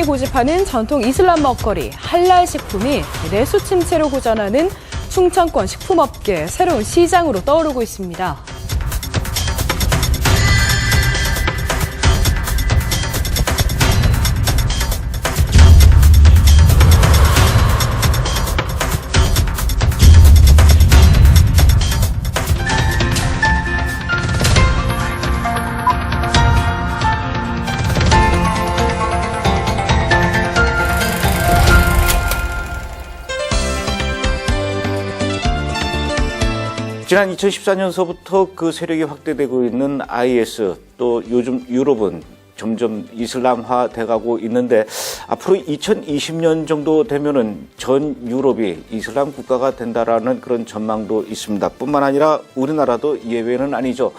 이란이 고집하는 전통 이슬람 먹거리 할랄 식품이 내수 침체로 고전하는 충청권 식품업계의 새로운 시장으로 떠오르고 있습니다. 지난 2014년서부터 그 세력이 확대되고 있는 IS, 또 요즘 유럽은 점점 이슬람화 돼가고 있는데 앞으로 2020년 정도 되면은 전 유럽이 이슬람 국가가 된다라는 그런 전망도 있습니다. 뿐만 아니라 우리나라도 예외는 아니죠.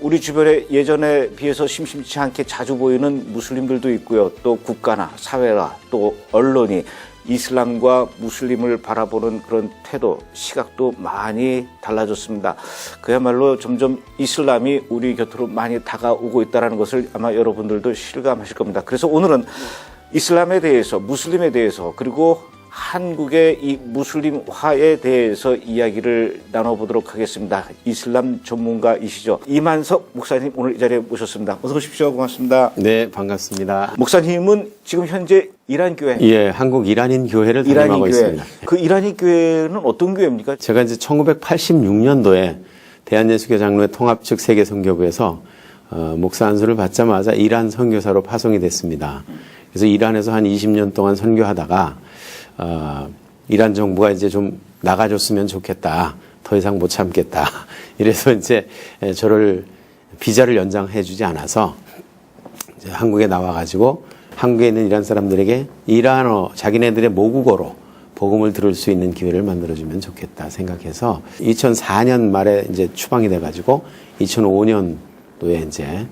우리 주변에 예전에 비해서 심심치 않게 자주 보이는 무슬림들도 있고요. 또 국가나 사회나 또 언론이 이슬람과 무슬림을 바라보는 그런 태도, 시각도 많이 달라졌습니다. 그야말로 점점 이슬람이 우리 곁으로 많이 다가오고 있다는 것을 아마 여러분들도 실감하실 겁니다. 그래서 오늘은 이슬람에 대해서, 무슬림에 대해서, 그리고 한국의 이 무슬림화에 대해서 이야기를 나눠보도록 하겠습니다. 이슬람 전문가이시죠. 이만석 목사님 오늘 이 자리에 모셨습니다. 어서 오십시오. 고맙습니다. 네, 반갑습니다. 목사님은 지금 현재 이란 교회. 예, 한국 이란인 교회를 담임하고 있습니다. 그 이란인 교회는 어떤 교회입니까? 제가 이제 1986년도에 대한예수교 장로회 통합 측 세계 선교부에서 목사 안수를 받자마자 이란 선교사로 파송이 됐습니다. 그래서 이란에서 한 20년 동안 선교하다가 이란 정부가 이제 좀 나가줬으면 좋겠다. 더 이상 못 참겠다. 이래서 이제 저를 비자를 연장해주지 않아서 이제 한국에 나와가지고 한국에 있는 이란 사람들에게 이란어, 자기네들의 모국어로 복음을 들을 수 있는 기회를 만들어주면 좋겠다 생각해서 2004년 말에 이제 추방이 돼가지고 2005년도에 이제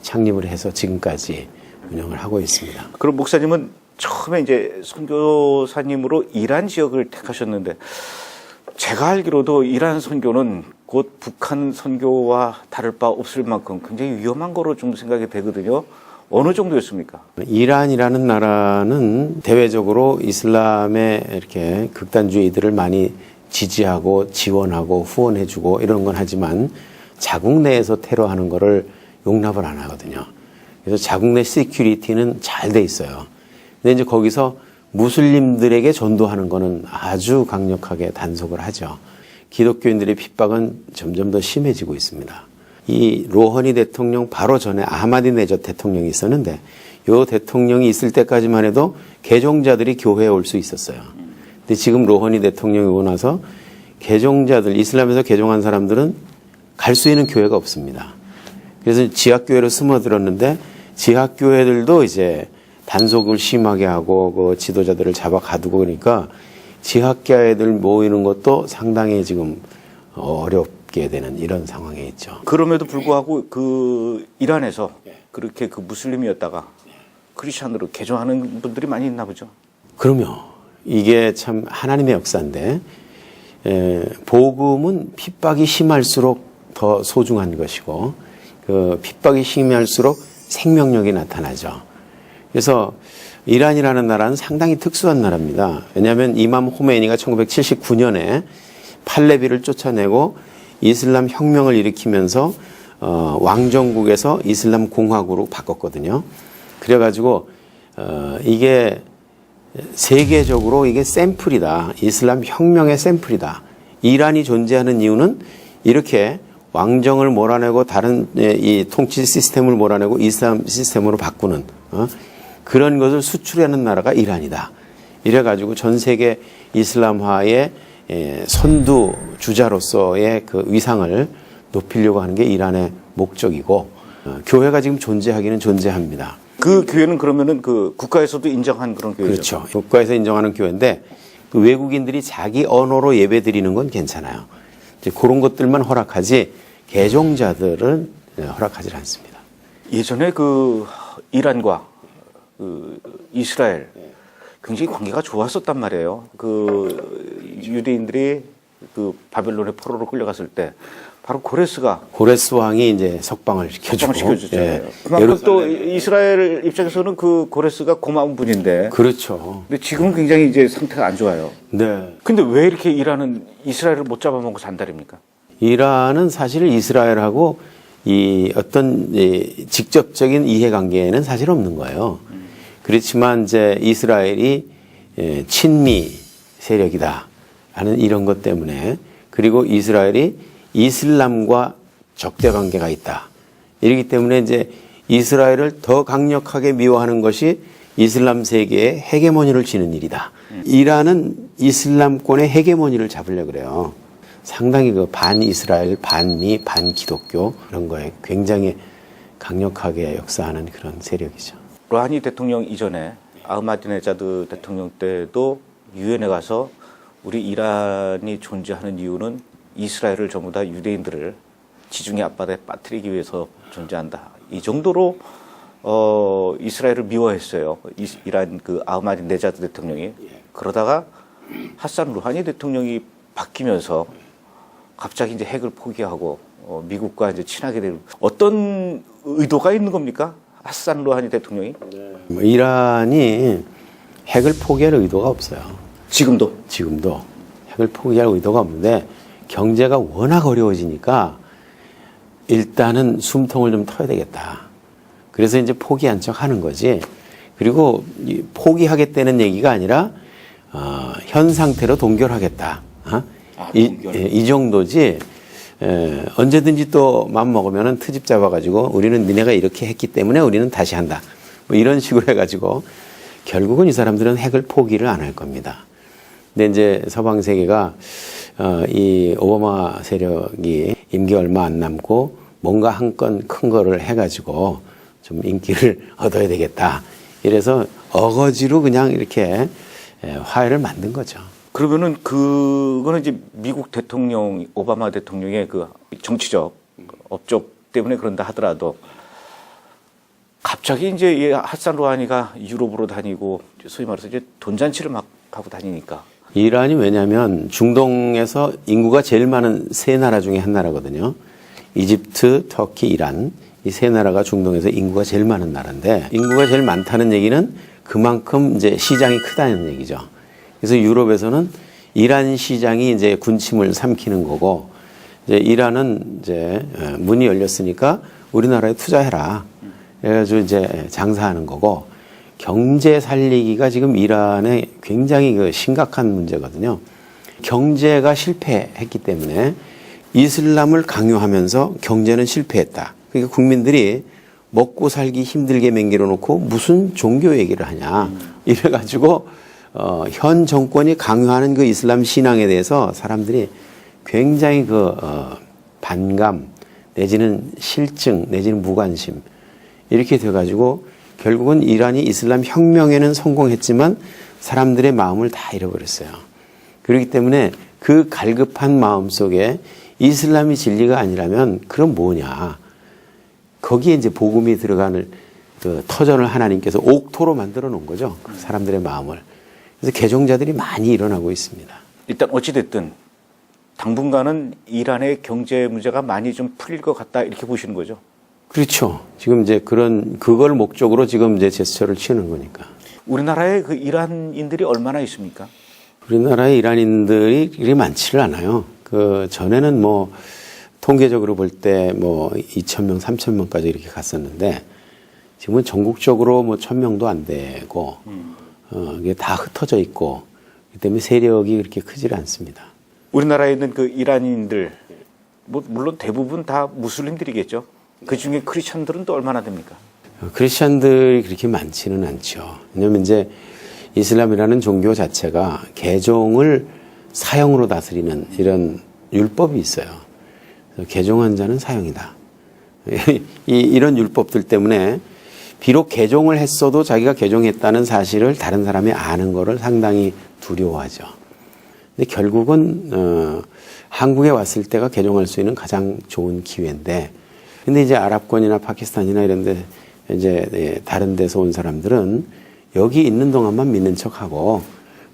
창립을 해서 지금까지 운영을 하고 있습니다. 그럼 목사님은 처음에 이제 선교사님으로 이란 지역을 택하셨는데 제가 알기로도 이란 선교는 곧 북한 선교와 다를 바 없을 만큼 굉장히 위험한 거로 좀 생각이 되거든요. 어느 정도였습니까? 이란이라는 나라는 대외적으로 이슬람의 이렇게 극단주의들을 많이 지지하고 지원하고 후원해주고 이런 건 하지만 자국 내에서 테러하는 거를 용납을 안 하거든요. 그래서 자국 내 시큐리티는 잘 돼 있어요. 근데 이제 거기서 무슬림들에게 전도하는 거는 아주 강력하게 단속을 하죠. 기독교인들의 핍박은 점점 더 심해지고 있습니다. 이 로하니 대통령 바로 전에 아하마디네자드 대통령이 있었는데 이 대통령이 있을 때까지만 해도 개종자들이 교회에 올 수 있었어요. 근데 지금 로하니 대통령이 오고 나서 개종자들, 이슬람에서 개종한 사람들은 갈 수 있는 교회가 없습니다. 그래서 지하교회로 숨어들었는데 지하교회들도 이제 단속을 심하게 하고 그 지도자들을 잡아 가두고 그러니까 지하교회들 모이는 것도 상당히 지금 어렵게 되는 이런 상황에 있죠. 그럼에도 불구하고 그 이란에서 그렇게 그 무슬림이었다가 크리스찬으로 개종하는 분들이 많이 있나 보죠. 그럼요. 이게 참 하나님의 역사인데 복음은 핍박이 심할수록 더 소중한 것이고 그 핍박이 심할수록 생명력이 나타나죠. 그래서 이란이라는 나라는 상당히 특수한 나라입니다. 왜냐하면 이맘 호메이니가 1979년에 팔레비를 쫓아내고 이슬람 혁명을 일으키면서 왕정국에서 이슬람 공화국으로 바꿨거든요. 그래가지고 이게 세계적으로 이게 샘플이다. 이슬람 혁명의 샘플이다. 이란이 존재하는 이유는 이렇게 왕정을 몰아내고 다른 이 통치 시스템을 몰아내고 이슬람 시스템으로 바꾸는 그런 것을 수출하는 나라가 이란이다. 이래가지고 전 세계 이슬람화의 선두 주자로서의 그 위상을 높이려고 하는 게 이란의 목적이고 교회가 지금 존재하기는 존재합니다. 그 교회는 그러면은 그 국가에서도 인정한 그런 교회죠? 그렇죠. 국가에서 인정하는 교회인데 그 외국인들이 자기 언어로 예배 드리는 건 괜찮아요. 이제 그런 것들만 허락하지 개종자들은 허락하지 않습니다. 예전에 그 이란과 그 이스라엘 굉장히 관계가 좋았었단 말이에요. 그 유대인들이 그 바벨론의 포로로 끌려갔을 때 바로 고레스가 고레스 왕이 이제 석방을 시켜주고. 시켜줬잖아요. 예. 그만큼 또 이스라엘 입장에서는 그 고레스가 고마운 분인데. 그렇죠. 근데 지금은 굉장히 이제 상태가 안 좋아요. 네. 근데 왜 이렇게 이란은 이스라엘을 못 잡아먹고 산다립니까? 이란은 사실 이스라엘하고 이 어떤 이 직접적인 이해관계는 사실 없는 거예요. 그렇지만 이제 이스라엘이 친미 세력이다 하는 이런 것 때문에, 그리고 이스라엘이 이슬람과 적대 관계가 있다. 이러기 때문에 이제 이스라엘을 더 강력하게 미워하는 것이 이슬람 세계의 헤게모니를 쥐는 일이다. 이란은 이슬람권의 헤게모니를 잡으려고 그래요. 상당히 그 반이스라엘, 반미, 반기독교 이런 거에 굉장히 강력하게 역사하는 그런 세력이죠. 루하니 대통령 이전에 아흐마디네자드 대통령 때도 유엔에 가서 우리 이란이 존재하는 이유는 이스라엘을 전부 다 유대인들을 지중해 앞바다에 빠뜨리기 위해서 존재한다. 이 정도로 이스라엘을 미워했어요. 이란 그 아흐마디네자드 대통령이. 그러다가 하산 루하니 대통령이 바뀌면서 갑자기 이제 핵을 포기하고 미국과 이제 친하게 되는, 어떤 의도가 있는 겁니까? 하산 루하니 대통령이? 이란이 핵을 포기할 의도가 없어요. 지금도 핵을 포기할 의도가 없는데, 경제가 워낙 어려워지니까 일단은 숨통을 좀 터야 되겠다. 그래서 이제 포기한 척 하는 거지. 그리고 포기하겠다는 얘기가 아니라 현 상태로 동결하겠다. 이 정도지. 언제든지 또 맘 먹으면은 트집 잡아가지고 우리는 니네가 이렇게 했기 때문에 우리는 다시 한다. 뭐 이런 식으로 해가지고 결국은 이 사람들은 핵을 포기를 안 할 겁니다. 근데 이제 서방 세계가 이 오바마 세력이 임기 얼마 안 남고 뭔가 한 건 큰 거를 해가지고 좀 인기를 얻어야 되겠다. 이래서 어거지로 그냥 이렇게 화해를 만든 거죠. 그러면은 그거는 이제 미국 대통령, 오바마 대통령의 그 정치적 업적 때문에 그런다 하더라도, 갑자기 이제 이 하산 루하니가 유럽으로 다니고 소위 말해서 이제 돈잔치를 막 하고 다니니까. 이란이 왜냐하면 중동에서 인구가 제일 많은 세 나라 중에 한 나라거든요. 이집트, 터키, 이란. 이 세 나라가 중동에서 인구가 제일 많은 나라인데, 인구가 제일 많다는 얘기는 그만큼 이제 시장이 크다는 얘기죠. 그래서 유럽에서는 이란 시장이 이제 군침을 삼키는 거고, 이제 이란은 이제 문이 열렸으니까 우리나라에 투자해라. 그래가지고 이제 장사하는 거고, 경제 살리기가 지금 이란의 굉장히 그 심각한 문제거든요. 경제가 실패했기 때문에 이슬람을 강요하면서 경제는 실패했다. 그러니까 국민들이 먹고 살기 힘들게 맹기로 놓고 무슨 종교 얘기를 하냐. 이래가지고 현 정권이 강요하는 그 이슬람 신앙에 대해서 사람들이 굉장히 반감 내지는 실증 내지는 무관심 이렇게 돼가지고 결국은 이란이 이슬람 혁명에는 성공했지만 사람들의 마음을 다 잃어버렸어요. 그렇기 때문에 그 갈급한 마음 속에 이슬람이 진리가 아니라면 그럼 뭐냐. 거기에 이제 복음이 들어가는 그 터전을 하나님께서 옥토로 만들어 놓은 거죠. 사람들의 마음을. 그래서 개종자들이 많이 일어나고 있습니다. 일단 어찌됐든 당분간은 이란의 경제 문제가 많이 좀 풀릴 것 같다, 이렇게 보시는 거죠. 그렇죠. 지금 이제 그걸 목적으로 지금 이제 제스처를 취하는 거니까. 우리나라에 그 이란인들이 얼마나 있습니까? 우리나라에 이란인들이 그리 많지를 않아요. 그 전에는 뭐 통계적으로 볼 때 뭐 2,000명, 3,000명까지 이렇게 갔었는데 지금은 전국적으로 뭐 1,000명도 안 되고 이게 다 흩어져 있고 그렇기 때문에 세력이 그렇게 크지를 않습니다. 우리나라에 있는 그 이란인들, 뭐 물론 대부분 다 무슬림들이겠죠. 그 중에 크리스천들은 또 얼마나 됩니까? 크리스천들이 그렇게 많지는 않죠. 왜냐하면 이제 이슬람이라는 종교 자체가 개종을 사형으로 다스리는 이런 율법이 있어요. 그래서 개종한 자는 사형이다. 이런 율법들 때문에 비록 개종을 했어도 자기가 개종했다는 사실을 다른 사람이 아는 거를 상당히 두려워하죠. 근데 결국은 한국에 왔을 때가 개종할 수 있는 가장 좋은 기회인데, 근데 이제 아랍권이나 파키스탄이나 이런 데 이제 다른 데서 온 사람들은 여기 있는 동안만 믿는 척하고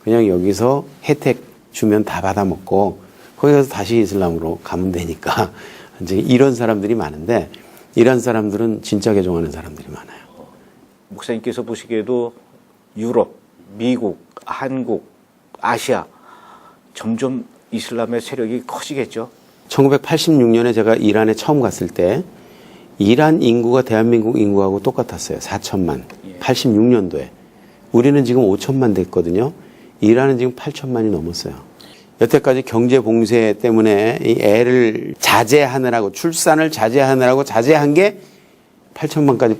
그냥 여기서 혜택 주면 다 받아먹고 거기 가서 다시 이슬람으로 가면 되니까 이제 이런 사람들이 많은데 이런 사람들은 진짜 개종하는 사람들이 많아요. 목사님께서 보시기에도 유럽, 미국, 한국, 아시아 점점 이슬람의 세력이 커지겠죠. 1986년에 제가 이란에 처음 갔을 때 이란 인구가 대한민국 인구하고 똑같았어요. 4천만. 86년도에. 우리는 지금 5천만 됐거든요. 이란은 지금 8천만이 넘었어요. 여태까지 경제 봉쇄 때문에 이 애를 자제하느라고 출산을 자제하느라고 자제한 게 8천만까지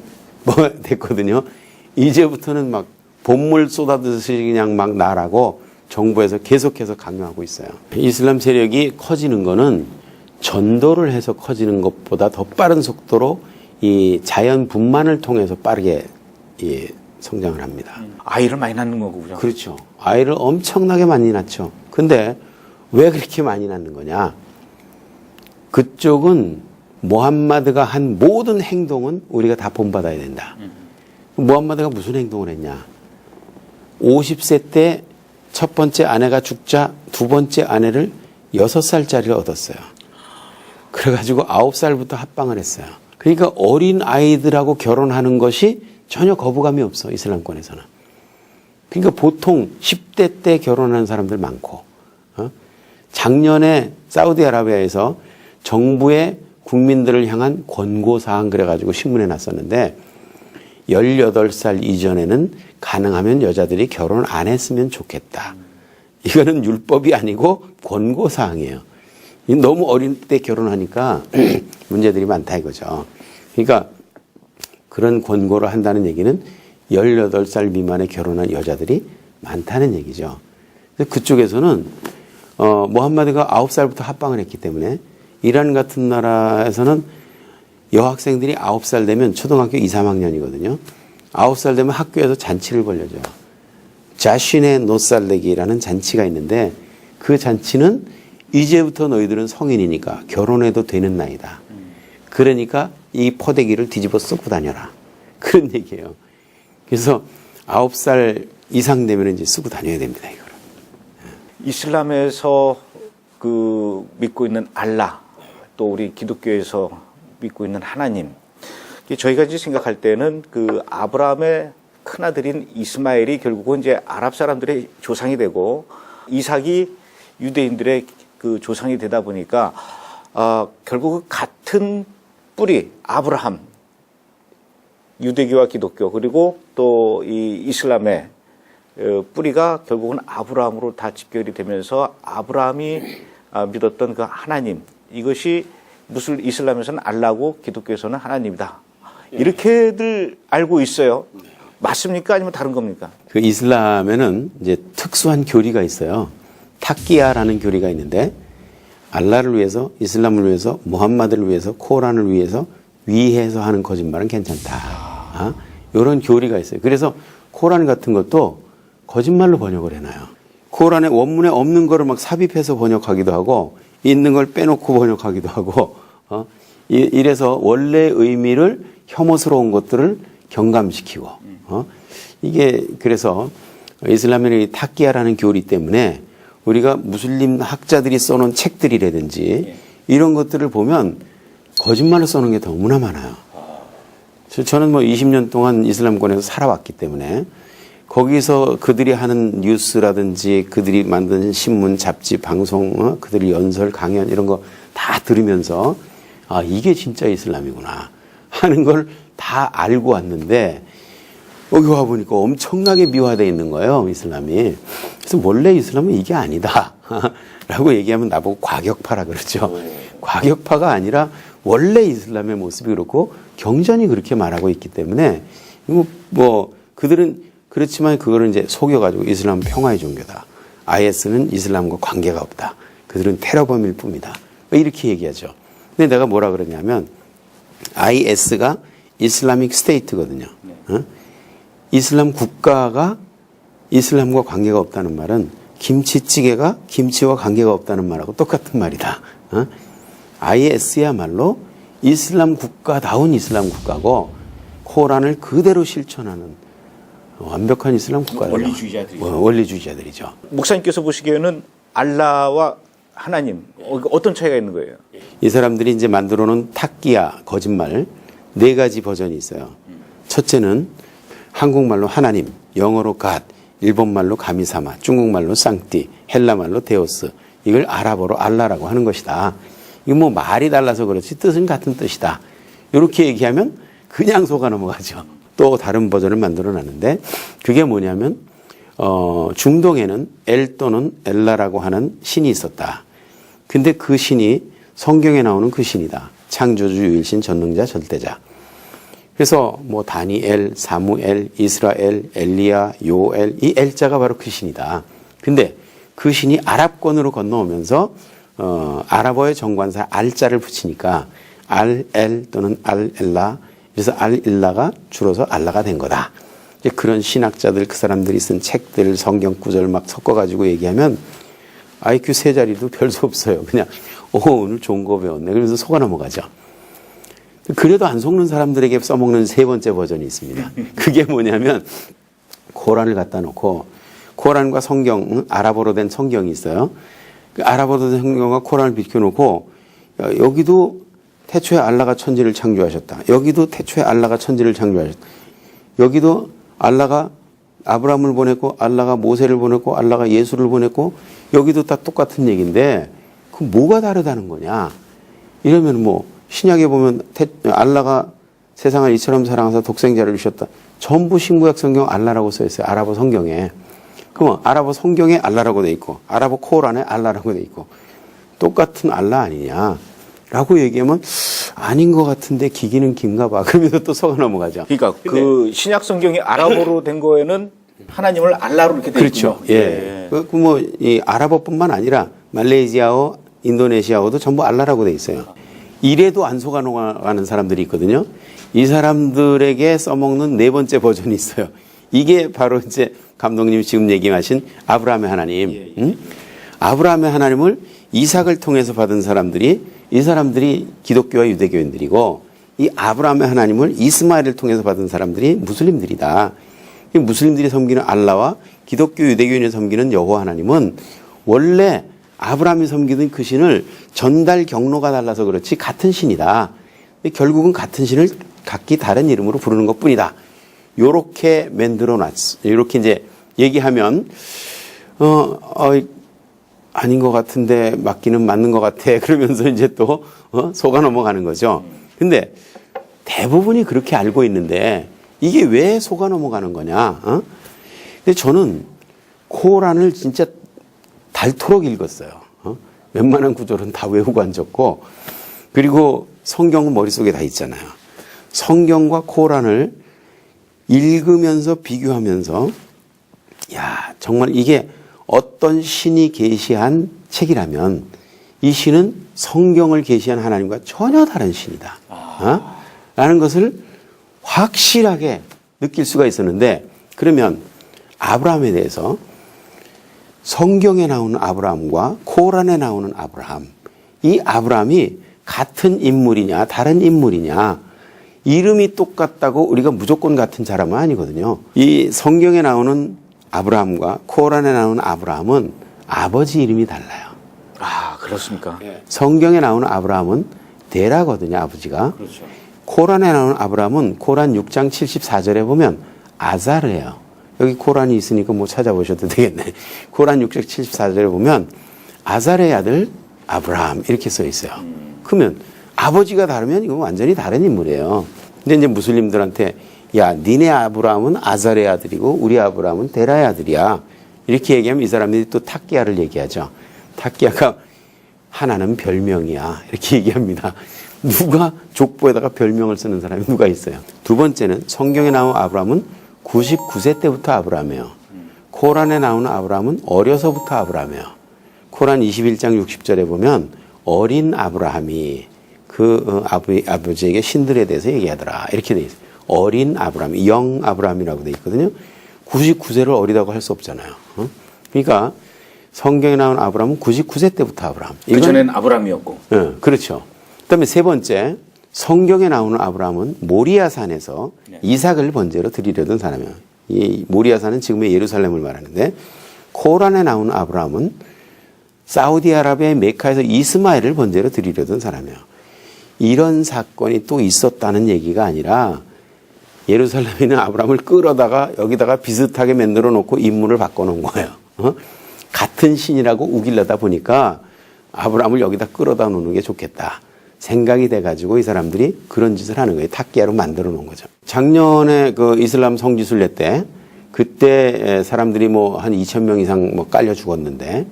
됐거든요. 이제부터는 막 본물 쏟아듯이 그냥 막 나라고 정부에서 계속해서 강요하고 있어요. 이슬람 세력이 커지는 거는 전도를 해서 커지는 것보다 더 빠른 속도로 이 자연 분만을 통해서 빠르게 성장을 합니다. 아이를 많이 낳는 거군요. 그렇죠. 아이를 엄청나게 많이 낳죠. 근데 왜 그렇게 많이 낳는 거냐? 그쪽은 모함마드가 한 모든 행동은 우리가 다 본받아야 된다. 모함마드가 무슨 행동을 했냐? 50세 때 첫 번째 아내가 죽자 두 번째 아내를 6살짜리를 얻었어요. 그래가지고 9살부터 합방을 했어요. 그러니까 어린 아이들하고 결혼하는 것이 전혀 거부감이 없어, 이슬람권에서는. 그러니까 보통 10대 때 결혼하는 사람들 많고, 작년에 사우디아라비아에서 정부의 국민들을 향한 권고사항 그래가지고 신문에 났었는데 18살 이전에는 가능하면 여자들이 결혼 안 했으면 좋겠다. 이거는 율법이 아니고 권고사항이에요. 너무 어린 때 결혼하니까 문제들이 많다 이거죠. 그러니까 그런 권고를 한다는 얘기는 18살 미만에 결혼한 여자들이 많다는 얘기죠. 그쪽에서는 모함마드가 9살부터 합방을 했기 때문에 이란 같은 나라에서는 여학생들이 9살 되면 초등학교 2, 3학년이거든요. 9살 되면 학교에서 잔치를 벌려줘요. 자신의 노살레기라는 잔치가 있는데 그 잔치는 이제부터 너희들은 성인이니까 결혼해도 되는 나이다. 그러니까 이 포대기를 뒤집어 쓰고 다녀라. 그런 얘기예요. 그래서 9살 이상 되면 이제 쓰고 다녀야 됩니다. 이거를. 이슬람에서 그 믿고 있는 알라, 또 우리 기독교에서 믿고 있는 하나님. 저희가 이제 생각할 때는 그 아브라함의 큰아들인 이스마엘이 결국은 이제 아랍 사람들의 조상이 되고 이삭이 유대인들의 그 조상이 되다 보니까 결국 같은 뿌리 아브라함, 유대교와 기독교 그리고 또 이 이슬람의 뿌리가 결국은 아브라함으로 다 집결이 되면서 아브라함이 믿었던 그 하나님, 이것이 이슬람에서는 알라고 기독교에서는 하나님이다. 이렇게들 알고 있어요. 맞습니까? 아니면 다른 겁니까? 그 이슬람에는 이제 특수한 교리가 있어요. 타키야라는 교리가 있는데 알라를 위해서, 이슬람을 위해서, 무함마드를 위해서, 코란을 위해서 위해서 하는 거짓말은 괜찮다. 이런 교리가 있어요. 그래서 코란 같은 것도 거짓말로 번역을 해놔요. 코란에 원문에 없는 거를 막 삽입해서 번역하기도 하고 있는 걸 빼놓고 번역하기도 하고 이래서 원래 의미를 혐오스러운 것들을 경감시키고 이게 그래서 이슬람의 이 타키야라는 교리 때문에 우리가 무슬림 학자들이 써놓은 책들이라든지 이런 것들을 보면 거짓말로 써놓은 게 너무나 많아요. 저는 뭐 20년 동안 이슬람권에서 살아왔기 때문에 거기서 그들이 하는 뉴스라든지 그들이 만든 신문, 잡지, 방송, 그들이 연설, 강연 이런 거 다 들으면서 이게 진짜 이슬람이구나 하는 걸 다 알고 왔는데 여기 와보니까 엄청나게 미화되어 있는 거예요, 이슬람이. 그래서 원래 이슬람은 이게 아니다 라고 얘기하면 나보고 과격파라 그러죠. 과격파가 아니라 원래 이슬람의 모습이 그렇고 경전이 그렇게 말하고 있기 때문에 뭐 그들은 그렇지만 그거를 이제 속여가지고 이슬람은 평화의 종교다. IS는 이슬람과 관계가 없다. 그들은 테러범일 뿐이다. 이렇게 얘기하죠. 근데 내가 뭐라 그러냐면 IS가 이슬라믹 스테이트거든요. 이슬람 국가가 이슬람과 관계가 없다는 말은 김치찌개가 김치와 관계가 없다는 말하고 똑같은 말이다. IS야말로 이슬람 국가다운 이슬람 국가고 코란을 그대로 실천하는 완벽한 이슬람 국가예요. 원리주의자들이죠. 원리주의자들이죠. 목사님께서 보시기에는 알라와 하나님 어떤 차이가 있는 거예요? 이 사람들이 이제 만들어 놓은 탁기야, 거짓말, 4가지 버전이 있어요. 첫째는 한국말로 하나님, 영어로 God, 일본말로 가미사마, 중국말로 쌍띠, 헬라말로 데오스, 이걸 아랍어로 알라라고 하는 것이다. 이거 뭐 말이 달라서 그렇지 뜻은 같은 뜻이다. 이렇게 얘기하면 그냥 속아 넘어가죠. 또 다른 버전을 만들어 놨는데 그게 뭐냐면 중동에는 엘 또는 엘라라고 하는 신이 있었다. 근데 그 신이 성경에 나오는 그 신이다. 창조주, 유일신, 전능자, 절대자. 그래서 뭐 다니엘, 사무엘, 이스라엘, 엘리야, 요엘, 이 엘자가 바로 그 신이다. 근데 그 신이 아랍권으로 건너오면서 아랍어의 정관사에 알자를 붙이니까 알-엘 또는 알-엘라, 그래서 알-일라가 줄어서 알라가 된 거다. 이제 그런 신학자들, 그 사람들이 쓴 책들, 성경 구절 막 섞어가지고 얘기하면 IQ 3자리도 별 수 없어요. 그냥 오늘 좋은 거 배웠네. 그러면서 속아 넘어가죠. 그래도 안 속는 사람들에게 써먹는 3번째 버전이 있습니다. 그게 뭐냐면 코란을 갖다 놓고 코란과 성경, 아랍어로 된 성경이 있어요. 그 아랍어로 된 성경과 코란을 비켜놓고 여기도 태초에 알라가 천지를 창조하셨다. 여기도 태초에 알라가 천지를 창조하셨다. 여기도 알라가 아브라함을 보냈고 알라가 모세를 보냈고 알라가 예수를 보냈고 여기도 다 똑같은 얘기인데 그 뭐가 다르다는 거냐. 이러면 뭐 신약에 보면 알라가 세상을 이처럼 사랑하사 독생자를 주셨다. 전부 신구약 성경 알라라고 써 있어요. 아랍어 성경에. 그럼 아랍어 성경에 알라라고 돼 있고 아랍어 코란에 알라라고 돼 있고 똑같은 알라 아니냐라고 얘기하면 아닌 것 같은데 기기는 긴가 봐. 그러면서 또 속아 넘어가죠. 그러니까 그 신약 성경이 아랍어로 된 거에는 하나님을 알라로 이렇게 돼 그렇죠. 있군요. 예. 뭐 이 아랍어뿐만 아니라 말레이시아어, 인도네시아어도 전부 알라라고 돼 있어요. 이래도 안 속아 넘어가는 사람들이 있거든요. 이 사람들에게 써먹는 4번째 버전이 있어요. 이게 바로 이제 감독님이 지금 얘기하신 아브라함의 하나님. 응? 아브라함의 하나님을 이삭을 통해서 받은 사람들이 이 사람들이 기독교와 유대교인들이고 이 아브라함의 하나님을 이스마엘을 통해서 받은 사람들이 무슬림들이다. 이 무슬림들이 섬기는 알라와 기독교 유대교인이 섬기는 여호와 하나님은 원래 아브라함이 섬기던 그 신을 전달 경로가 달라서 그렇지 같은 신이다. 결국은 같은 신을 각기 다른 이름으로 부르는 것뿐이다. 요렇게 만들어 놨어. 요렇게 이제 얘기하면 아닌 것 같은데 맞기는 맞는 것 같아. 그러면서 이제 또 속아 넘어가는 거죠. 근데 대부분이 그렇게 알고 있는데 이게 왜 속아 넘어가는 거냐? 근데 저는 코란을 진짜 닳도록 읽었어요. 웬만한 구절은 다 외우고 앉았고 그리고 성경은 머릿속에 다 있잖아요. 성경과 코란을 읽으면서 비교하면서 야 정말 이게 어떤 신이 계시한 책이라면 이 신은 성경을 계시한 하나님과 전혀 다른 신이다. 라는 것을 확실하게 느낄 수가 있었는데 그러면 아브라함에 대해서 성경에 나오는 아브라함과 코란에 나오는 아브라함 이 아브라함이 같은 인물이냐 다른 인물이냐 이름이 똑같다고 우리가 무조건 같은 사람은 아니거든요. 이 성경에 나오는 아브라함과 코란에 나오는 아브라함은 아버지 이름이 달라요. 아, 그렇습니까? 성경에 나오는 아브라함은 데라거든요, 아버지가. 그렇죠. 코란에 나오는 아브라함은 코란 6장 74절에 보면 아자르예요. 여기 코란이 있으니까 뭐 찾아보셔도 되겠네. 코란 6장 74절에 보면 아자르의 아들 아브라함 이렇게 써 있어요. 그러면 아버지가 다르면 이건 완전히 다른 인물이에요. 근데 이제 무슬림들한테 야, 니네 아브라함은 아자르의 아들이고 우리 아브라함은 데라의 아들이야. 이렇게 얘기하면 이 사람들이 또 탁기야를 얘기하죠. 탁기야가 하나는 별명이야. 이렇게 얘기합니다. 누가 족보에다가 별명을 쓰는 사람이 누가 있어요. 두 번째는 성경에 나온 아브라함은 99세 때부터 아브라함이에요. 코란에 나오는 아브라함은 어려서부터 아브라함이에요. 코란 21장 60절에 보면 어린 아브라함이 그 아버지에게 신들에 대해서 얘기하더라. 이렇게 돼 있어요. 어린 아브라함, 영 아브라함이라고 돼 있거든요. 99세를 어리다고 할 수 없잖아요. 그러니까 성경에 나온 아브라함은 99세 때부터 아브라함. 그전엔 아브라함이었고. 네, 그렇죠. 그다음에 세 번째, 성경에 나오는 아브라함은 모리아산에서 이삭을 번제로 드리려던 사람이에요. 이 모리아산은 지금의 예루살렘을 말하는데 코란에 나오는 아브라함은 사우디아라비아의 메카에서 이스마엘을 번제로 드리려던 사람이에요. 이런 사건이 또 있었다는 얘기가 아니라 예루살렘에 있는 아브라함을 끌어다가 여기다가 비슷하게 만들어 놓고 인물을 바꿔놓은 거예요. 같은 신이라고 우기려다 보니까 아브라함을 여기다 끌어다 놓는 게 좋겠다 생각이 돼가지고 이 사람들이 그런 짓을 하는 거예요. 탁기야로 만들어 놓은 거죠. 작년에 그 이슬람 성지순례 때 그때 사람들이 뭐 한 2,000명 이상 뭐 깔려 죽었는데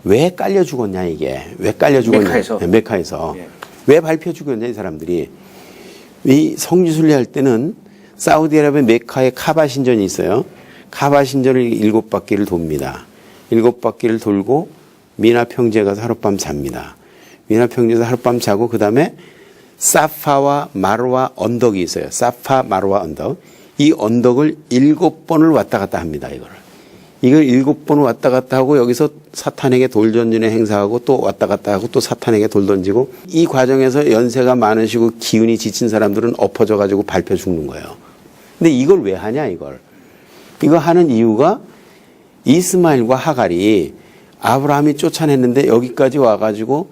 왜 깔려 죽었냐 이게 왜 깔려 죽었냐 메카에서, 네, 메카에서. 예. 왜 밟혀 죽였냐 이 사람들이. 이 성지순례 할 때는 사우디아라비아 메카에 카바 신전이 있어요. 카바 신전을 7바퀴를 돕니다. 7바퀴를 돌고 미나 평지에 가서 하룻밤 잡니다. 미나 평지에서 하룻밤 자고 그 다음에 사파와 마르와 언덕이 있어요. 사파 마르와 언덕. 이 언덕을 7번을 왔다 갔다 합니다. 이걸 7번 왔다 갔다 하고 여기서 사탄에게 돌 던지는 행사하고 또 왔다 갔다 하고 또 사탄에게 돌 던지고 이 과정에서 연세가 많으시고 기운이 지친 사람들은 엎어져 가지고 밟혀 죽는 거예요. 근데 이걸 왜 하냐 이걸. 이거 하는 이유가 이스마엘과 하갈이 아브라함이 쫓아냈는데 여기까지 와가지고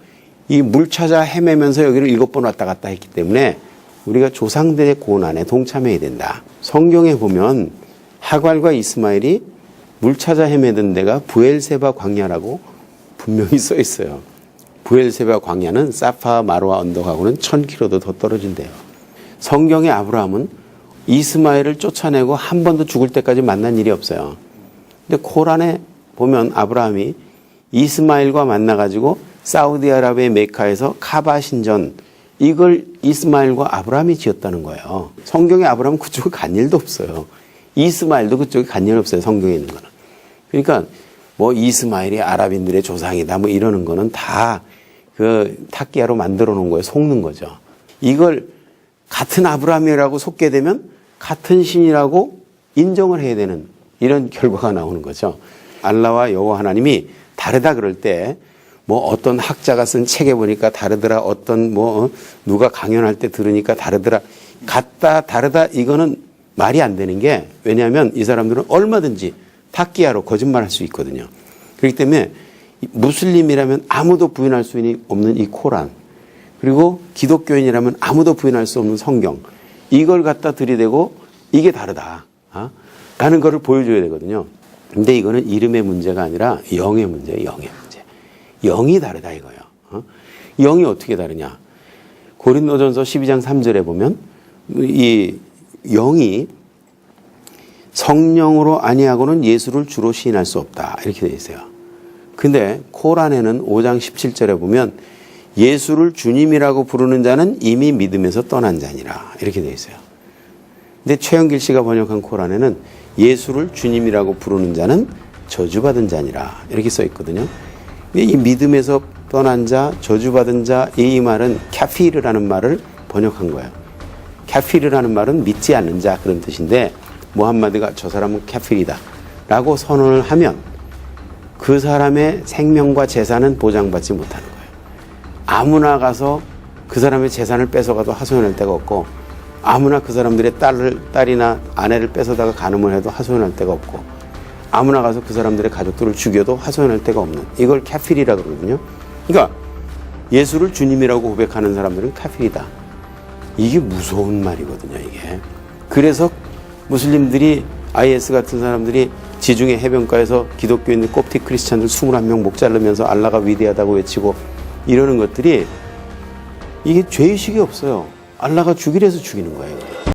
이 물 찾아 헤매면서 여기를 7번 왔다 갔다 했기 때문에 우리가 조상들의 고난에 동참해야 된다. 성경에 보면 하갈과 이스마엘이 물 찾아 헤매던 데가 부엘세바 광야라고 분명히 써 있어요. 부엘세바 광야는 사파 마르와 언덕하고는 1000km도 더 떨어진대요. 성경의 아브라함은 이스마엘을 쫓아내고 한 번도 죽을 때까지 만난 일이 없어요. 근데 코란에 보면 아브라함이 이스마엘과 만나가지고 사우디아라비아의 메카에서 카바 신전 이걸 이스마엘과 아브라함이 지었다는 거예요. 성경에 아브라함은 그쪽에 간 일도 없어요. 이스마엘도 그쪽에 간 일 없어요. 성경에 있는 거는. 그러니까 뭐 이스마엘이 아랍인들의 조상이다 뭐 이러는 거는 다 그 탁기야로 만들어 놓은 거예요. 속는 거죠. 이걸 같은 아브라함이라고 속게 되면 같은 신이라고 인정을 해야 되는 이런 결과가 나오는 거죠. 알라와 여호와 하나님이 다르다 그럴 때 뭐 어떤 학자가 쓴 책에 보니까 다르더라. 어떤 뭐 누가 강연할 때 들으니까 다르더라. 같다 다르다 이거는 말이 안 되는 게 왜냐하면 이 사람들은 얼마든지 탁기야로 거짓말할 수 있거든요. 그렇기 때문에 무슬림이라면 아무도 부인할 수 없는 이 코란 그리고 기독교인이라면 아무도 부인할 수 없는 성경 이걸 갖다 들이대고 이게 다르다 라는 거를 보여줘야 되거든요. 근데 이거는 이름의 문제가 아니라 영의 문제예요. 영의 문제. 영이 다르다 이거예요. 영이 어떻게 다르냐. 고린도전서 12장 3절에 보면 이 영이 성령으로 아니하고는 예수를 주로 시인할 수 없다 이렇게 되어 있어요. 근데 코란에는 5장 17절에 보면 예수를 주님이라고 부르는 자는 이미 믿음에서 떠난 자니라 이렇게 되어 있어요. 근데 최영길 씨가 번역한 코란에는 예수를 주님이라고 부르는 자는 저주받은 자니라 이렇게 써 있거든요. 근데 이 믿음에서 떠난 자, 저주받은 자 이 말은 카피르라는 말을 번역한 거예요. 카피르라는 말은 믿지 않는 자 그런 뜻인데 무함마드가 저 사람은 카피르다 라고 선언을 하면 그 사람의 생명과 재산은 보장받지 못하는 거예요. 아무나 가서 그 사람의 재산을 뺏어가도 하소연할 데가 없고 아무나 그 사람들의 딸이나 아내를 뺏어다가 간음을 해도 하소연할 데가 없고 아무나 가서 그 사람들의 가족들을 죽여도 하소연할 데가 없는 이걸 카필이라고 그러거든요. 그러니까 예수를 주님이라고 고백하는 사람들은 카필이다. 이게 무서운 말이거든요. 이게. 그래서 무슬림들이 IS 같은 사람들이 지중해 해변가에서 기독교인들 콥티 크리스찬들 21명 목 자르면서 알라가 위대하다고 외치고 이러는 것들이 이게 죄의식이 없어요. 알라가 죽이래서 죽이는 거예요.